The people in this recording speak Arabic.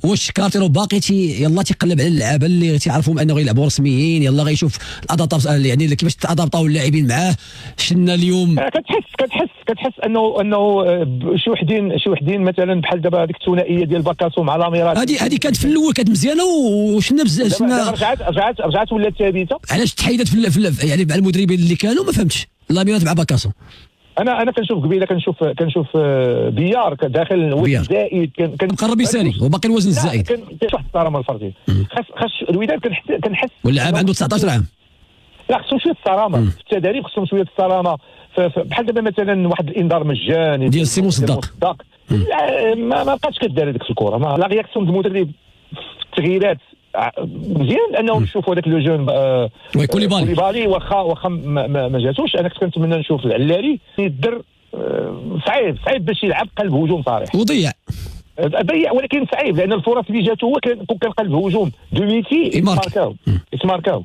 واش كارتيرو باقي يلا تيقلب على اللعابه اللي تيعرفوا انه غيلعبوا رسميين، يلا غيشوف يعني كيفاش تادابطاو اللاعبين معاه. شفنا اليوم كتحس انه شي وحدين مثلا بحال دابا هذيك الثنائيه ديال باكاسو مع لاميرات، هذه كانت في الاول كانت مزيانه وشنا بزاف. رجعت ولات ثابته. علاش تحيدت يعني مع المدربين اللي كانوا ما فهمتش لاميرات مع باكاسو. انا كنشوف قبيله كنشوف بيار داخل زائد كان مقرب يساري وباقي الوزن الزائد. كان واحد الصرامه الفرديه. خاص الوداد كنحس واللاعب عنده 19 عام. لا خصهم شويه الصرامه في التدريب، خصهم شويه الصرامه بحال دابا مثلا واحد الانذار مجاني ديال سيمون صداق. ما بقاتش كدار هذيك الكره. لا رياكسيون المدرب في التغييرات مزيان لانه نشوفوا هذاك لو جون كوليبالي واخا ما جاتوش. انا كنت كنتمنى نشوف العلاري يدر. صعيب باش يلعب قلب هجوم صريح وضيع، ولكن صعيب لان الفرص اللي جاتو هو كان قلب هجوم دوميتي يتماركاو.